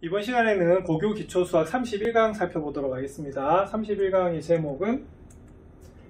이번 시간에는 고교 기초수학 31강 살펴보도록 하겠습니다. 31강의 제목은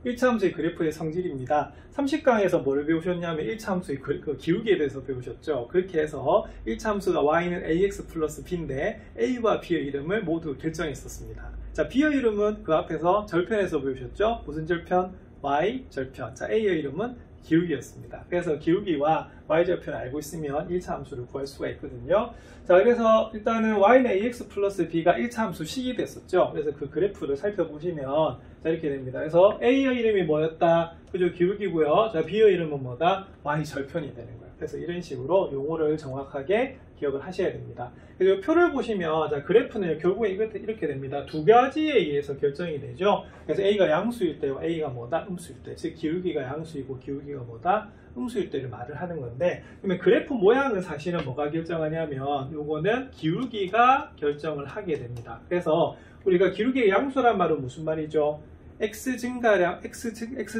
1차 함수의 그래프의 성질입니다. 30강에서 뭘 배우셨냐면 1차 함수의 기울기에 대해서 배우셨죠. 그렇게 해서 1차 함수가 y는 ax 플러스 b인데 a와 b의 이름을 모두 결정했었습니다. 자, b의 이름은 그 앞에서 절편에서 배우셨죠. 무슨 절편? y 절편. 자, a의 이름은 기울기였습니다. 그래서 기울기와 y절편을 알고 있으면 1차 함수를 구할 수가 있거든요. 자, 그래서 일단은 y는 ax 플러스 b가 1차 함수 식이 됐었죠. 그래서 그 그래프를 살펴보시면 자, 이렇게 됩니다. 그래서 a의 이름이 뭐였다? 그죠? 기울기고요. 자, b의 이름은 뭐다? y절편이 되는 거예요. 그래서 이런 식으로 용어를 정확하게 기억을 하셔야 됩니다. 그리고 표를 보시면 자, 그래프는 결국에 이렇게 됩니다. 두 가지에 의해서 결정이 되죠. 그래서 a가 양수일 때와 a가 뭐다? 음수일 때. 즉 기울기가 양수이고 기울기가 뭐다? 음수일 때를 말을 하는 건데, 그러면 그래프 모양은 사실은 뭐가 결정하냐면 요거는 기울기가 결정을 하게 됩니다. 그래서 우리가 기울기의 양수란 말은 무슨 말이죠? x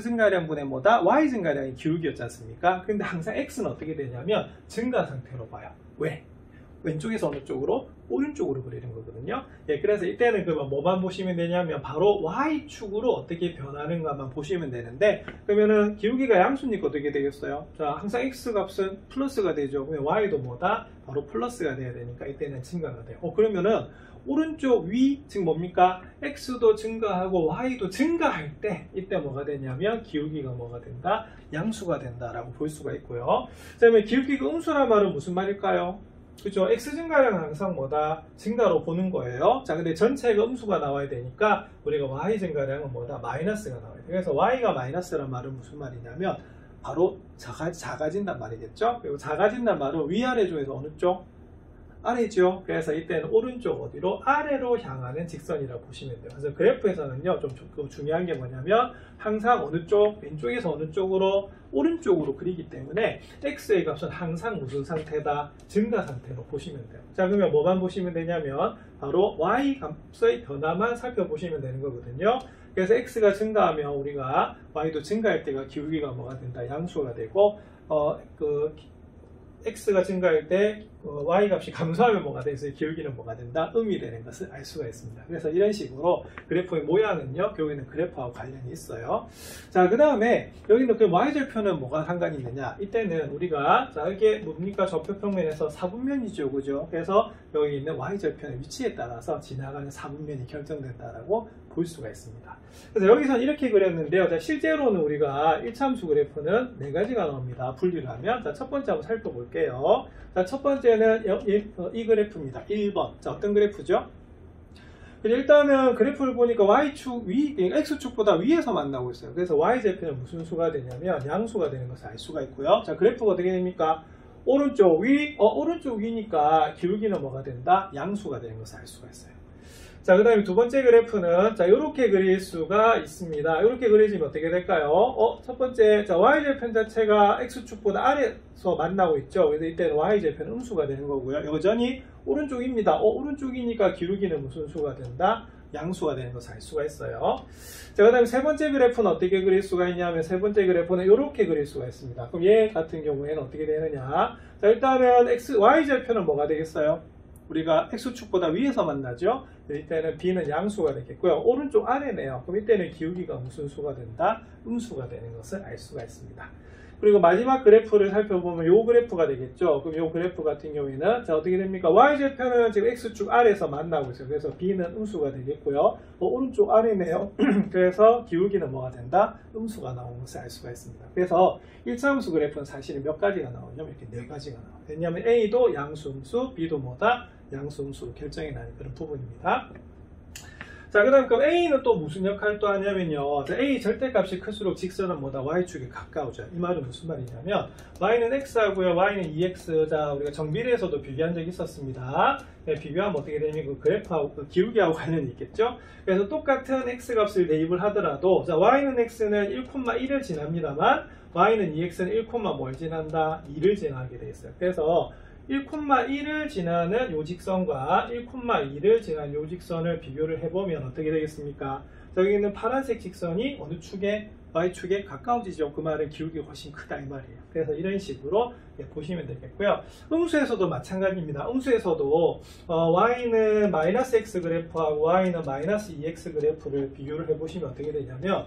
증가량분의 뭐다? y 증가량이 기울기였지 않습니까? 근데 항상 x는 어떻게 되냐면 증가 상태로 봐요. 왜? 왼쪽에서 어느 쪽으로? 오른쪽으로 그리는 거거든요. 예, 그래서 이때는 뭐만 보시면 되냐면 바로 y축으로 어떻게 변하는가만 보시면 되는데, 그러면은 기울기가 양수니까 어떻게 되겠어요? 자, 항상 x 값은 플러스가 되죠. 그러면 y도 뭐다? 바로 플러스가 돼야 되니까 이때는 증가가 돼요. 그러면은 오른쪽 위, 즉 뭡니까? x도 증가하고 y도 증가할 때 이때 뭐가 되냐면 기울기가 뭐가 된다? 양수가 된다라고 볼 수가 있고요. 자, 그러면 기울기가 음수란 말은 무슨 말일까요? 그죠? x 증가량은 항상 뭐다? 증가로 보는 거예요. 자, 근데 전체가 음수가 나와야 되니까 우리가 y 증가량은 뭐다? 마이너스가 나와야 돼요. 그래서 y가 마이너스란 말은 무슨 말이냐면 바로 작아진단 말이겠죠? 그리고 작아진단 말은 위아래 중에서 어느 쪽? 아래죠. 그래서 이때는 오른쪽 어디로? 아래로 향하는 직선이라고 보시면 돼요. 그래서 그래프에서는요, 좀 중요한 게 뭐냐면 항상 어느 쪽? 왼쪽에서 어느 쪽으로? 오른쪽으로 그리기 때문에 x의 값은 항상 무슨 상태다? 증가 상태로 보시면 돼요. 자, 그러면 뭐만 보시면 되냐면 바로 y 값의 변화만 살펴보시면 되는 거거든요. 그래서 x가 증가하면 우리가 y도 증가할 때가 기울기가 뭐가 된다? 양수가 되고 x가 증가할 때 y 값이 감소하면 뭐가 돼서 기울기는 뭐가 된다? 음이 되는 것을 알 수가 있습니다. 그래서 이런 식으로 그래프의 모양은요, 결국에는 그래프하고 관련이 있어요. 자, 그 다음에 여기는 그 y절편은 뭐가 상관이 있느냐? 이때는 우리가 자, 이게 뭡니까? 좌표평면에서 사분면이죠, 그죠? 그래서 여기 있는 y절편의 위치에 따라서 지나가는 사분면이 결정된다라고 볼 수가 있습니다. 그래서 여기서는 이렇게 그렸는데요. 자, 실제로는 우리가 1차함수 그래프는 4가지가 나옵니다. 분류를 하면. 자, 첫 번째 한번 살펴볼게요. 자, 첫 번째는 이 그래프입니다. 1번. 자, 어떤 그래프죠? 일단은 그래프를 보니까 y축 x축보다 위에서 만나고 있어요. 그래서 y절편은 무슨 수가 되냐면 양수가 되는 것을 알 수가 있고요. 자, 그래프가 어떻게 됩니까? 오른쪽 위, 오른쪽 위니까 기울기는 뭐가 된다? 양수가 되는 것을 알 수가 있어요. 자, 그 다음에 두 번째 그래프는 자, 이렇게 그릴 수가 있습니다. 이렇게 그리시면 어떻게 될까요? 첫 번째, 자, y절편 자체가 x축보다 아래에서 만나고 있죠. 그래서 이때는 y절편 음수가 되는 거고요. 여전히 오른쪽입니다. 오른쪽이니까 기울기는 무슨 수가 된다? 양수가 되는 것을 알 수가 있어요. 자, 그 다음에 세 번째 그래프는 어떻게 그릴 수가 있냐면 세 번째 그래프는 이렇게 그릴 수가 있습니다. 그럼 얘 같은 경우에는 어떻게 되느냐? 자, 일단은 y절편은 뭐가 되겠어요? 우리가 x축보다 위에서 만나죠. 이때는 b는 양수가 되겠고요. 오른쪽 아래네요. 그럼 이때는 기울기가 무슨 수가 된다? 음수가 되는 것을 알 수가 있습니다. 그리고 마지막 그래프를 살펴보면 이 그래프가 되겠죠. 그럼 이 그래프 같은 경우에는 자, 어떻게 됩니까? y절편은 지금 x축 아래에서 만나고 있어요. 그래서 b는 음수가 되겠고요. 오른쪽 아래네요. 그래서 기울기는 뭐가 된다? 음수가 나오는 것을 알 수가 있습니다. 그래서 1차 함수 그래프는 사실은 몇 가지가 나오냐면 이렇게 4가지가 나와요. 왜냐하면 a도 양수 음수, b도 뭐다? 양수 음수로 결정이 나는 그런 부분입니다. 자, 그 다음 A는 또 무슨 역할을 또 하냐면요. 자, A 절대값이 클수록 직선은 뭐다? Y축에 가까워져요. 이 말은 무슨 말이냐면 Y는 X하고요. Y는 2X. 자, 우리가 정비례에서도 비교한 적이 있었습니다. 네, 비교하면 어떻게 되냐면 그 그래프하고 기울기하고 관련이 있겠죠. 그래서 똑같은 X 값을 대입을 하더라도 자, Y는 X는 1,1을 지납니다만 Y는 2X는 1, 뭘 지난다? 2를 지나게 되어 있어요. 그래서 1,1을 지나는 요 직선과 1,2를 지나는 요 직선을 비교를 해보면 어떻게 되겠습니까? 자, 여기 있는 파란색 직선이 어느 축에? y축에 가까워지죠. 그 말은 기울기가 훨씬 크다 이 말이에요. 그래서 이런 식으로 보시면 되겠고요. 음수에서도 마찬가지입니다. 음수에서도 y는 마이너스 x 그래프하고 y는 마이너스 2x 그래프를 비교를 해보시면 어떻게 되냐면,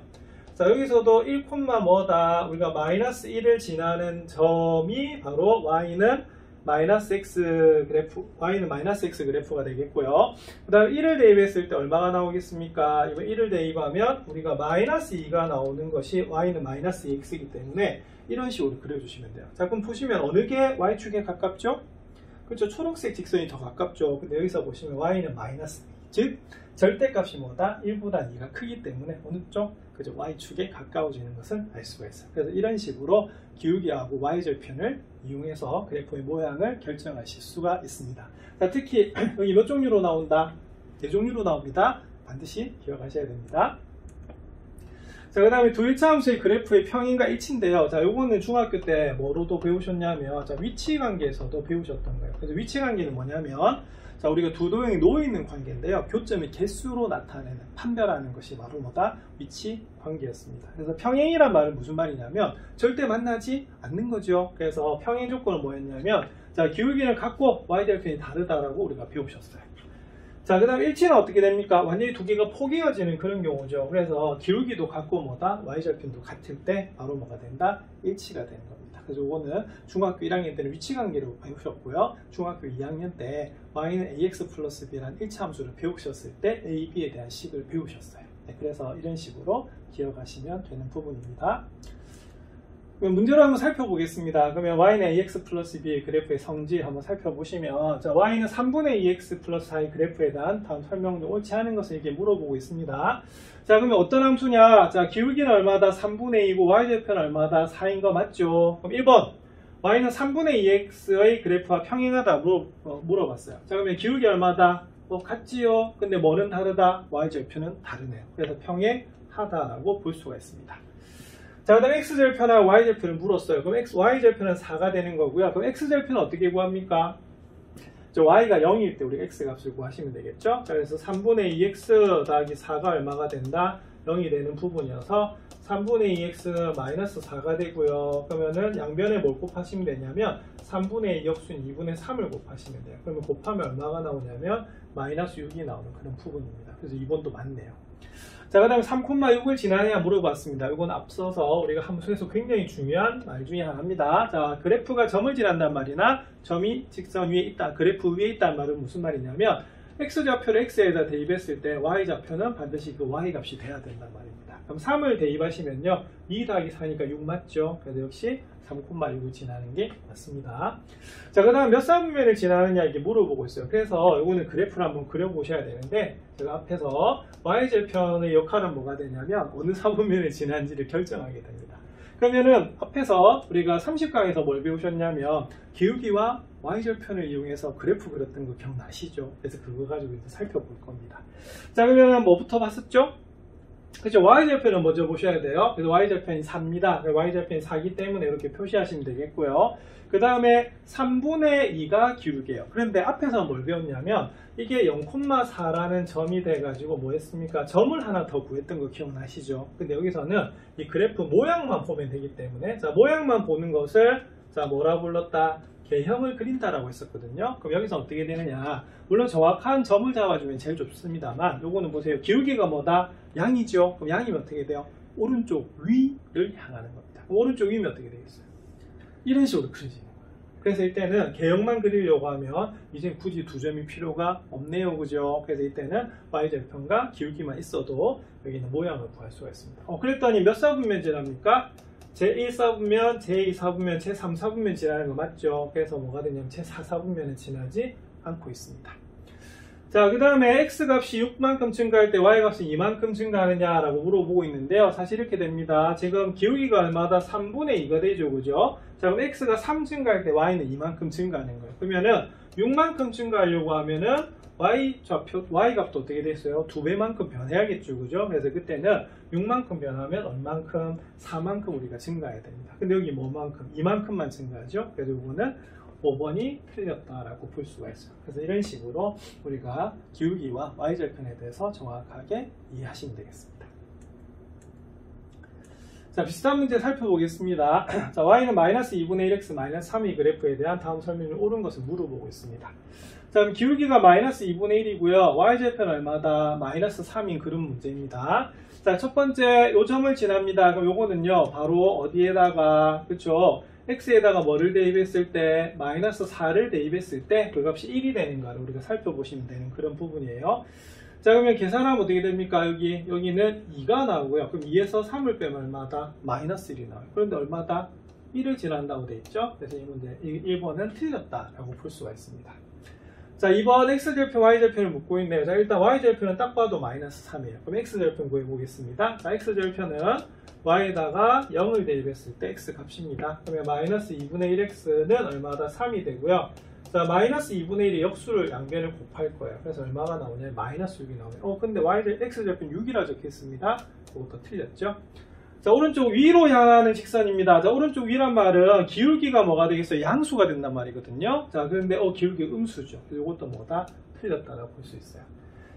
자, 여기서도 1, 뭐다, 우리가 마이너스 1을 지나는 점이 바로 y는 마이너스 x 그래프가 되겠고요. 그 다음에 1을 대입했을 때 얼마가 나오겠습니까? 이거 1을 대입하면 우리가 마이너스 2가 나오는 것이 y는 마이너스 2x이기 때문에 이런 식으로 그려주시면 돼요. 자, 그럼 보시면 어느 게 y축에 가깝죠? 그렇죠. 초록색 직선이 더 가깝죠. 근데 여기서 보시면 y는 마이너스 2, 즉 절대값이 뭐다? 1보다 2가 크기 때문에 어느 쪽? 그죠? y축에 가까워지는 것을 알 수가 있어요. 그래서 이런 식으로 기울기하고 y절편을 이용해서 그래프의 모양을 결정하실 수가 있습니다. 자, 특히 여기 몇 종류로 나온다? 4종류로 나옵니다. 반드시 기억하셔야 됩니다. 자, 그 다음에 두 일차 함수의 그래프의 평행과 일치인데요. 자, 요거는 중학교 때 뭐로도 배우셨냐면, 자, 위치관계에서도 배우셨던 거예요. 그래서 위치관계는 뭐냐면, 자, 우리가 두 도형이 놓여있는 관계인데요. 교점의 개수로 나타내는, 판별하는 것이 바로 뭐다? 위치관계였습니다. 그래서 평행이란 말은 무슨 말이냐면 절대 만나지 않는 거죠. 그래서 평행 조건은 뭐였냐면, 자, 기울기는 같고 y절편이 다르다라고 우리가 배우셨어요. 자, 그 다음에 일치는 어떻게 됩니까? 완전히 두 개가 포개어지는 그런 경우죠. 그래서 기울기도 같고 뭐다? y절편도 같을 때 바로 뭐가 된다? 일치가 되는 겁니다. 그래서 이거는 중학교 1학년 때는 위치관계로 배우셨고요. 중학교 2학년 때 y는 ax 플러스 b라는 1차 함수를 배우셨을 때 a, b에 대한 식을 배우셨어요. 네, 그래서 이런 식으로 기억하시면 되는 부분입니다. 그럼 문제를 한번 살펴보겠습니다. 그러면 y는 ax 플러스 b의 그래프의 성질 한번 살펴보시면, 자, y는 3분의 2x 플러스 4의 그래프에 대한 다음 설명 중 옳지 않은 것을 이렇게 물어보고 있습니다. 자, 그러면 어떤 함수냐? 자, 기울기는 얼마다? 3분의 2고 y절편 얼마다? 4인 거 맞죠? 그럼 1번 y는 3분의 2x의 그래프와 평행하다 물어봤어요. 자, 그러면 기울기 얼마다? 같지요? 근데 뭐는 다르다? y절편은 다르네요. 그래서 평행하다라고 볼 수가 있습니다. 자, 그 다음에 x절편하고 y절편을 물었어요. 그럼 y절편은 4가 되는 거고요. 그럼 x절편은 어떻게 구합니까? y가 0일 때 우리 x 값을 구하시면 되겠죠? 자, 그래서 3분의 2x 더하기 4가 얼마가 된다? 0이 되는 부분이어서 3분의 2x 마이너스 4가 되고요. 그러면은 양변에 뭘 곱하시면 되냐면 3분의 2 역수인 2분의 3을 곱하시면 돼요. 그러면 곱하면 얼마가 나오냐면 마이너스 6이 나오는 그런 부분입니다. 그래서 2번도 맞네요. 자, 그 다음에 3,6을 지나느냐 물어봤습니다. 이건 앞서서 우리가 함수에서 굉장히 중요한 말 중에 하나입니다. 자, 그래프가 점을 지난단 말이나 점이 직선 위에 있다, 그래프 위에 있다는 말은 무슨 말이냐면 x좌표를 x에다 대입했을 때 y좌표는 반드시 그 y값이 돼야 된단 말입니다. 그럼 3을 대입하시면요, 2 더하기 4니까 6 맞죠? 그래서 역시 3,6을 지나는 게 맞습니다. 자, 그 다음 몇 사분면을 지나느냐 이렇게 물어보고 있어요. 그래서 이거는 그래프를 한번 그려보셔야 되는데, 제가 앞에서 y절편의 역할은 뭐가 되냐면 어느 사분면을 지나는지를 결정하게 됩니다. 그러면은 앞에서 우리가 30강에서 뭘 배우셨냐면 기울기와 y절편을 이용해서 그래프 그렸던 거 기억나시죠? 그래서 그거 가지고 이제 살펴볼 겁니다. 자, 그러면 뭐부터 봤었죠? 그렇죠. y절편은 먼저 보셔야 돼요. 그래서 y절편이 4입니다. y절편이 4이기 때문에 이렇게 표시하시면 되겠고요. 그 다음에 3분의 2가 기울기예요. 그런데 앞에서 뭘 배웠냐면 이게 0,4라는 점이 돼가지고 뭐 했습니까? 점을 하나 더 구했던 거 기억나시죠? 근데 여기서는 이 그래프 모양만 보면 되기 때문에, 자, 모양만 보는 것을 자, 뭐라 불렀다? 개형을 그린다라고 했었거든요. 그럼 여기서 어떻게 되느냐? 물론 정확한 점을 잡아주면 제일 좋습니다만, 요거는 보세요. 기울기가 뭐다? 양이죠. 그럼 양이면 어떻게 돼요? 오른쪽 위를 향하는 겁니다. 오른쪽 위면 어떻게 되겠어요? 이런 식으로 그려지는 거예요. 그래서 이때는 개형만 그리려고 하면 이제 굳이 두 점이 필요가 없네요. 그죠? 그래서 이때는 y절편과 기울기만 있어도 여기는 모양을 구할 수가 있습니다. 그랬더니 몇 사분면 지납니까? 제1사분면, 제2사분면, 제3사분면 지나는 거 맞죠? 그래서 뭐가 되냐면 제4사분면은 지나지 않고 있습니다. 자, 그 다음에 x값이 6만큼 증가할 때 y값은 2만큼 증가하느냐라고 물어보고 있는데요. 사실 이렇게 됩니다. 지금 기울기가 얼마다? 3분의 2가 되죠. 그죠? 자, 그럼 x가 3 증가할 때 y는 2만큼 증가하는 거예요. 그러면은 6만큼 증가하려고 하면은 y값도 어떻게 됐어요? 2배만큼 변해야겠죠. 그죠? 그래서 그때는 6만큼 변하면 얼만큼? 4만큼 우리가 증가해야 됩니다. 근데 여기 뭐만큼? 2만큼만 증가하죠? 그래서 이거는 5번이 틀렸다라고 볼 수가 있어요. 그래서 이런 식으로 우리가 기울기와 y절편에 대해서 정확하게 이해하시면 되겠습니다. 자, 비슷한 문제 살펴보겠습니다. 자, y는 마이너스 2분의 1x 마이너스 3의 그래프에 대한 다음 설명이 옳은 것을 물어보고 있습니다. 자, 그럼 기울기가 마이너스 2분의 1이고요. y절편 얼마다? 마이너스 3인 그런 문제입니다. 자, 첫 번째 요 점을 지납니다. 그럼 요거는요, 바로 어디에다가, 그쵸? x에다가 뭐를 대입했을 때, 마이너스 4를 대입했을 때 그 값이 1이 되는가를 우리가 살펴보시면 되는 그런 부분이에요. 자, 그러면 계산하면 어떻게 됩니까? 여기는 2가 나오고요. 그럼 2에서 3을 빼면 얼마다? 마이너스 1이 나와요. 그런데 얼마다? 1을 지난다고 되어 있죠? 그래서 이 문제 1번은 틀렸다라고 볼 수가 있습니다. 자, 2번 x절편, y절편을 묻고 있네요. 자, 일단 y절편은 딱 봐도 마이너스 3이에요. 그럼 x절편 구해보겠습니다. 자, x절편은 y에다가 0을 대입했을 때 x 값입니다. 그러면 마이너스 2분의 1x는 얼마다? 3이 되고요. 자, 마이너스 2분의 1의 역수를 양변을 곱할 거예요. 그래서 얼마가 나오냐? 마이너스 6이 나오네요. 근데 x절편 6이라 적혀 있습니다. 그것도 틀렸죠? 자, 오른쪽 위로 향하는 직선입니다. 자, 오른쪽 위란 말은 기울기가 뭐가 되겠어요? 양수가 된단 말이거든요. 자, 그런데 기울기 음수죠. 이것도 뭐다? 틀렸다라고 볼 수 있어요.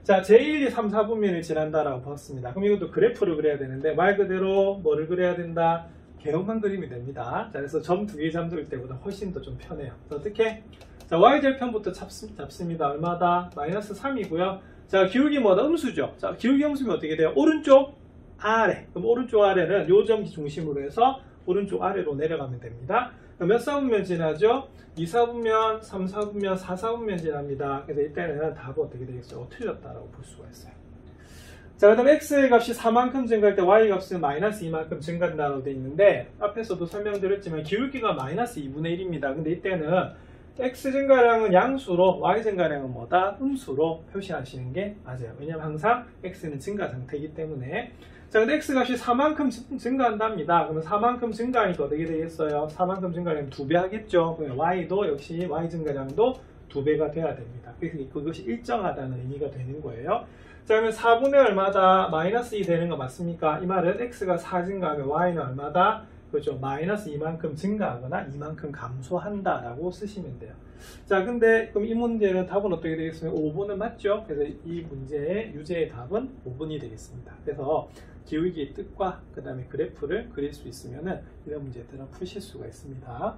자, 제1, 2, 3, 4분면을 지난다라고 봤습니다. 그럼 이것도 그래프를 그려야 되는데 말 그대로 뭐를 그려야 된다? 개형만 그림이 됩니다. 자, 그래서 점 2개 잠들 때보다 훨씬 더 좀 편해요. 어떻게? 자, y절편부터 잡습니다. 얼마다? 마이너스 3이고요. 자, 기울기 뭐다? 음수죠. 자, 기울기 음수면 어떻게 돼요? 오른쪽 아래. 그럼 오른쪽 아래는 요 점 중심으로 해서 오른쪽 아래로 내려가면 됩니다. 몇 사분면 지나죠? 2, 4분면, 3, 4분면, 4, 4분면 지납니다. 그래서 이때는 답은 어떻게 되겠어요? 틀렸다라고 볼 수가 있어요. 자, 그 다음에 x의 값이 4만큼 증가할 때 y 값은 마이너스 2만큼 증가한다고 되어 있는데 앞에서도 설명드렸지만 기울기가 마이너스 2분의 1입니다. 근데 이때는 x 증가량은 양수로 y 증가량은 뭐다? 음수로 표시하시는 게 맞아요. 왜냐하면 항상 x는 증가 상태이기 때문에. 자, 근데 x 값이 4만큼 증가한답니다. 그러면 4만큼 증가하니까 어떻게 되겠어요? 4만큼 증가하면 2배 하겠죠. 그러면 y도 역시 y 증가량도 2배가 돼야 됩니다. 그래서 그것이 일정하다는 의미가 되는 거예요. 자, 그러면 4분의 얼마다? 마이너스 2 되는 거 맞습니까? 이 말은 x가 4 증가하면 y는 얼마다? 그렇죠. 마이너스 2만큼 증가하거나 2만큼 감소한다라고 쓰시면 돼요. 자, 근데 그럼 이 문제는 답은 어떻게 되겠습니까? 5번은 맞죠? 그래서 이 문제의 유제의 답은 5번이 되겠습니다. 그래서 기울기의 뜻과 그 다음에 그래프를 그릴 수 있으면은 이런 문제들은 푸실 수가 있습니다.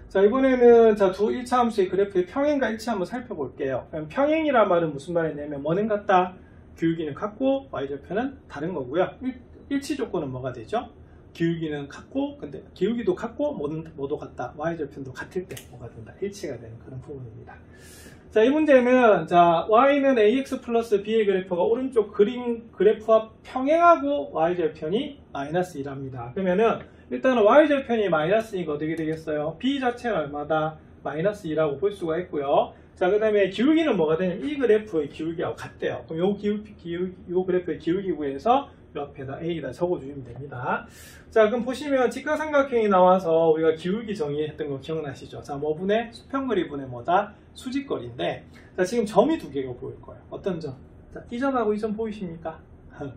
자, 이번에는 자, 두 1차 함수의 그래프의 평행과 일치 한번 살펴볼게요. 그럼 평행이란 말은 무슨 말이냐면 뭐는 같다? 기울기는 같고 y절편은 다른 거고요. 일치 조건은 뭐가 되죠? 기울기는 같고, 근데 기울기도 같고 뭐도 같다. y절편도 같을 때 뭐가 된다? 일치가 되는 그런 부분입니다. 자, 이 문제는 자, y는 ax 플러스 b의 그래프가 오른쪽 그림 그래프와 평행하고 y절편이 마이너스 1합니다. 그러면은 일단은 y절편이 마이너스 2가 어떻게 되겠어요? b 자체가 얼마다? 마이너스 2라고 볼 수가 있고요. 자, 그 다음에 기울기는 뭐가 되냐면 이 그래프의 기울기하고 같대요. 그럼 요 그래프의 기울기 구해서 옆에다 A에다 적어주시면 됩니다. 자, 그럼 보시면 직각삼각형이 나와서 우리가 기울기 정의했던 거 기억나시죠? 자, 뭐분의 수평거리분의 뭐다? 수직거리인데, 자, 지금 점이 두 개가 보일 거예요. 어떤 점? 자, 이 점하고 이 점 보이십니까?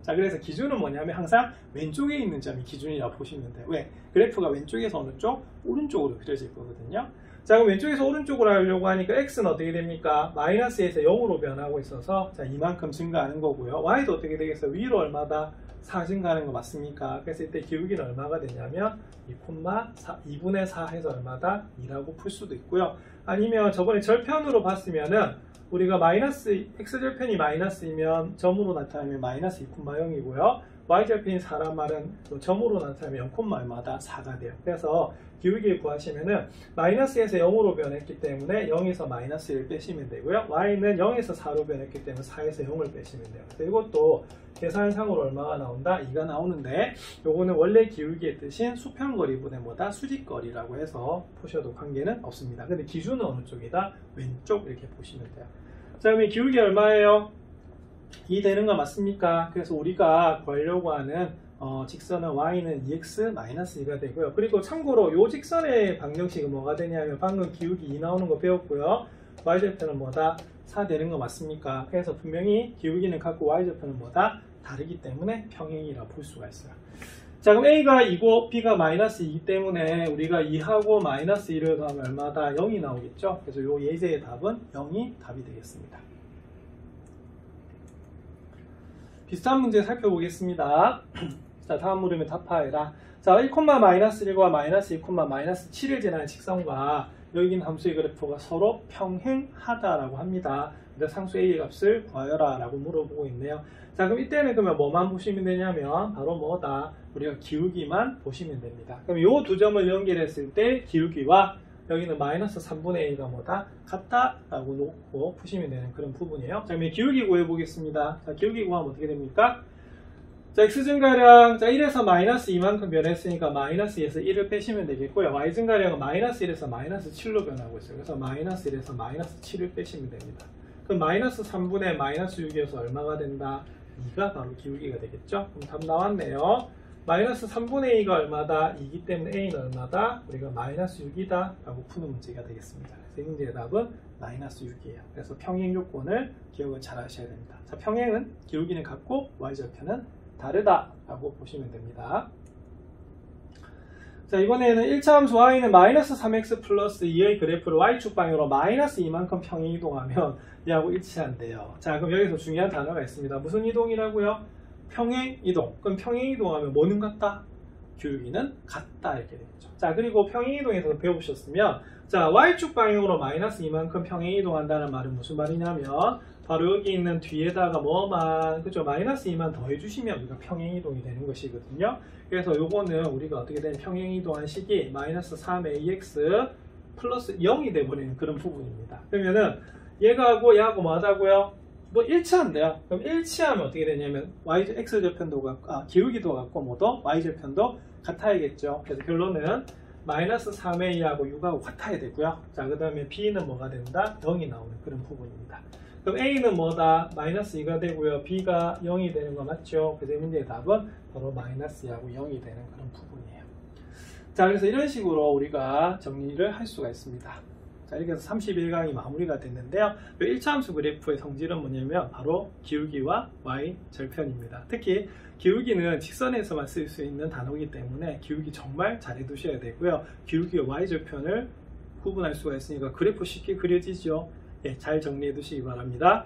자, 그래서 기준은 뭐냐면 항상 왼쪽에 있는 점이 기준이라고 보시면 돼요. 왜? 그래프가 왼쪽에서 어느 쪽? 오른쪽으로 그려질 거거든요. 자, 그럼 왼쪽에서 오른쪽으로 하려고 하니까 x는 어떻게 됩니까? 마이너스에서 0으로 변하고 있어서 자, 이만큼 증가하는 거고요. y도 어떻게 되겠어요? 위로 얼마다? 4 증가하는 거 맞습니까? 그래서 이때 기울기는 얼마가 되냐면 2분의 4 해서 얼마다? 2라고 풀 수도 있고요. 아니면 저번에 절편으로 봤으면은 우리가 마이너스 x절편이 마이너스이면 점으로 나타나면 마이너스 2,0이고요. y절편이 4란 말은 점으로 나타나면 0, 얼마다? 4가 돼요. 그래서 기울기를 구하시면은 마이너스에서 0으로 변했기 때문에 0에서 마이너스 1 빼시면 되고요. y는 0에서 4로 변했기 때문에 4에서 0을 빼시면 돼요. 그래서 이것도 계산상으로 얼마가 나온다? 2가 나오는데 요거는 원래 기울기의 뜻인 수평거리분의 뭐다? 수직거리라고 해서 보셔도 관계는 없습니다. 근데 기준은 어느 쪽이다? 왼쪽 이렇게 보시면 돼요. 자, 그럼 이 기울기 얼마예요? 2 되는 거 맞습니까? 그래서 우리가 구하려고 하는 직선은 y는 2x-2가 되고요. 그리고 참고로 이 직선의 방정식은 뭐가 되냐면 방금 기울기 2 나오는 거 배웠고요. y절편은 뭐다? 4 되는 거 맞습니까? 그래서 분명히 기울기는 같고 y절편은 뭐다? 다르기 때문에 평행이라 볼 수가 있어요. 자, 그럼 a가 2고 b가 마이너스 2이기 때문에 우리가 2하고 마이너스 1을 더하면 얼마다? 0이 나오겠죠? 그래서 이 예제의 답은 0이 답이 되겠습니다. 비슷한 문제 살펴보겠습니다. 자, 다음 물음에 답하여라. 자, 1,-1과 마이너스 2,-7을 지나는 직선과 여기 있는 함수의 그래프가 서로 평행하다라고 합니다. 그래서 상수 A의 값을 구하여라 라고 물어보고 있네요. 자, 그럼 이때는 그러면 뭐만 보시면 되냐면 바로 뭐다? 우리가 기울기만 보시면 됩니다. 그럼 이 두 점을 연결했을 때 기울기와 여기는 마이너스 3분의 A가 뭐다? 같다라고 놓고 푸시면 되는 그런 부분이에요. 자, 그럼 기울기 구해보겠습니다. 자, 기울기 구하면 어떻게 됩니까? 자, x 증가량, 자, 1에서 마이너스 2만큼 변했으니까 마이너스 2에서 1을 빼시면 되겠고요. y 증가량은 마이너스 1에서 마이너스 7로 변하고 있어요. 그래서 마이너스 1에서 마이너스 7을 빼시면 됩니다. 그럼 마이너스 3분의 마이너스 6이어서 얼마가 된다? 2가 바로 기울기가 되겠죠? 그럼 답 나왔네요. 마이너스 3분의 2가 얼마다? 2기 때문에 a는 얼마다? 우리가 마이너스 6이다 라고 푸는 문제가 되겠습니다. 그래서 이 문제의 답은 마이너스 6이에요. 그래서 평행 요건을 기억을 잘 하셔야 됩니다. 자, 평행은 기울기는 같고 y절편은 다르다 라고 보시면 됩니다. 자, 이번에는 1차 함수 y는 마이너스 3x 플러스 2의 그래프를 y축 방향으로 마이너스 2만큼 평행 이동하면 얘하고 일치한대요. 자, 그럼 여기서 중요한 단어가 있습니다. 무슨 이동이라고요? 평행 이동. 그럼 평행 이동하면 뭐는 같다? 기울기는 같다 이렇게 되겠죠. 자, 그리고 평행 이동에서 배우셨으면 자, y축 방향으로 마이너스 2만큼 평행 이동한다는 말은 무슨 말이냐면 바로 여기 있는 뒤에다가 뭐만, 그죠? 마이너스 2만 더해주시면 우리가 평행 이동이 되는 것이거든요. 그래서 요거는 우리가 어떻게 되는 평행 이동한 식이 마이너스 3ax 플러스 0이 돼버리는 그런 부분입니다. 그러면은 얘가하고 얘하고 뭐 하자고요? 뭐 일치한대요. 그럼 일치하면 어떻게 되냐면 x절편도 같고, 기울기도 같고 뭐도 y절편도 같아야겠죠. 그래서 결론은 마이너스 3a하고 6하고 같아야 되고요. 자, 그 다음에 b는 뭐가 된다? 0이 나오는 그런 부분입니다. 그럼 a는 뭐다? 마이너스 2가 되고요. b가 0이 되는 거 맞죠? 그래서 이 문제의 답은 바로 마이너스 2하고 0이 되는 그런 부분이에요. 자, 그래서 이런 식으로 우리가 정리를 할 수가 있습니다. 자, 이렇게 해서 31강이 마무리가 됐는데요. 1차 함수 그래프의 성질은 뭐냐면 바로 기울기와 y절편입니다. 특히 기울기는 직선에서만 쓸 수 있는 단어이기 때문에 기울기 정말 잘 해두셔야 되고요. 기울기와 y절편을 구분할 수가 있으니까 그래프 쉽게 그려지죠. 예, 잘 정리해 두시기 바랍니다.